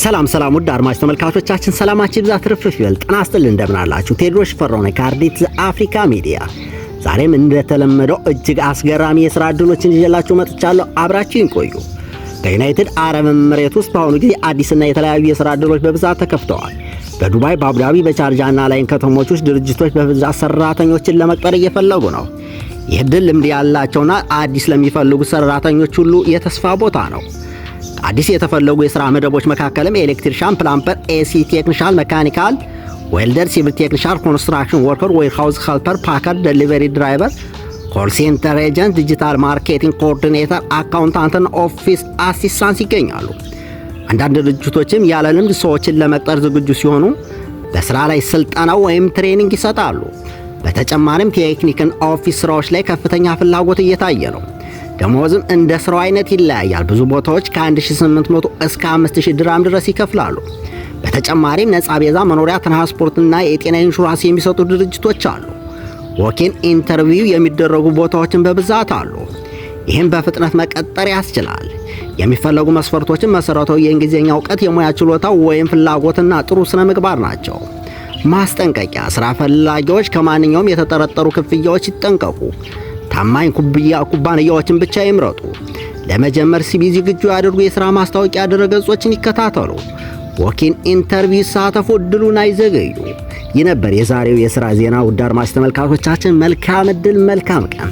ሰላም ውድ አድማጭ ተመልካቾቻችን ሰላማችሁ ይብዛ ትርፍርፍ ይበል። ጤና ይስጥልኝ እንደምን አላችሁ? ቴዎድሮስ ሽፈራው ነኝ ከአርዲት አፍሪካ ሚዲያ። ዛሬም እንደተለመደው እጅግ አስገራሚ የሥራ ዕድሎችን ይዤላችሁ መጥቻለሁ። አብራችሁን ቆዩ። በዩናይትድ አረብ ኤምሬት ውስጥ በአሁኑ ጊዜ አዲስና የተለያዩ የሥራ ዕድሎች በብዛት ተከፍተዋል። በዱባይ፣ በአቡዳቢ፣ በቻርጃና ላይን ከተሞች ውስጥ ድርጅቶች በብዛት ሠራተኞችን ለመቅጠር እየፈለጉ ነው። ይህ ዕድል ልምድ ያላቸውና አዲስ ለሚፈልጉ ሠራተኞች ሁሉ የተስፋ ቦታ ነው። አዲስ የተፈለጉ የሥራ መደቦች መካከልም ኤሌክትሪሻን፣ ፕላምፐር፣ ኤሲ ቴክኒሻን፣ መካኒካል፣ ዌልደር፣ ሲቪል ቴክኒሻን፣ ኮንስትራክሽን ወርከር፣ ዌርሃውስ ሄልፐር፣ ፓከር፣ ዴሊቨሪ ድራይቨር፣ ኮል ሴንተር ኤጀንት፣ ዲጂታል ማርኬቲንግ ኮኦርዲኔተር፣ አካውንታንትና ኦፊስ አሲስታንት ይገኛሉ። አንዳንድ ድርጅቶችም ያለ ልምድ ሰዎችን ለመቅጠር ዝግጁ ሲሆኑ በሥራ ላይ ስልጠና ወይም ትሬኒንግ ይሰጣሉ። በተጨማሪም ቴክኒክና ኦፊስ ሥራዎች ላይ ከፍተኛ ፍላጎት እየታየ ነው። ደሞዝም እንደ ሥራው አይነት ይለያያል። ብዙ ቦታዎች ከ1800 እስከ 5000 ድራም ድረስ ይከፍላሉ። በተጨማሪም ነፃ ቤዛ፣ መኖሪያ፣ ትራንስፖርትና የጤና ኢንሹራንስ የሚሰጡ ድርጅቶች አሉ። ወኪን ኢንተርቪው የሚደረጉ ቦታዎችን በብዛት አሉ። ይህም በፍጥነት መቀጠር ያስችላል። የሚፈለጉ መስፈርቶችን መሠረታዊ የእንግሊዝኛ እውቀት፣ የሙያ ችሎታ ወይም ፍላጎትና ጥሩ ስነ ምግባር ናቸው። ማስጠንቀቂያ፣ ሥራ ፈላጊዎች ከማንኛውም የተጠረጠሩ ክፍያዎች ይጠንቀቁ። ታማኝ ኩባንያዎችን ብቻ ይምረጡ። ለመጀመር ሲቪ ዝግጁ ያድርጉ። የሥራ ማስታወቂያ ድረገጾችን ይከታተሉ። ወኪን ኢንተርቪው ይሳተፉ። ዕድሉን አይዘገዩ። ይህ ነበር የዛሬው የሥራ ዜና። ውድ አድማጭ ተመልካቾቻችን መልካም ዕድል፣ መልካም ቀን።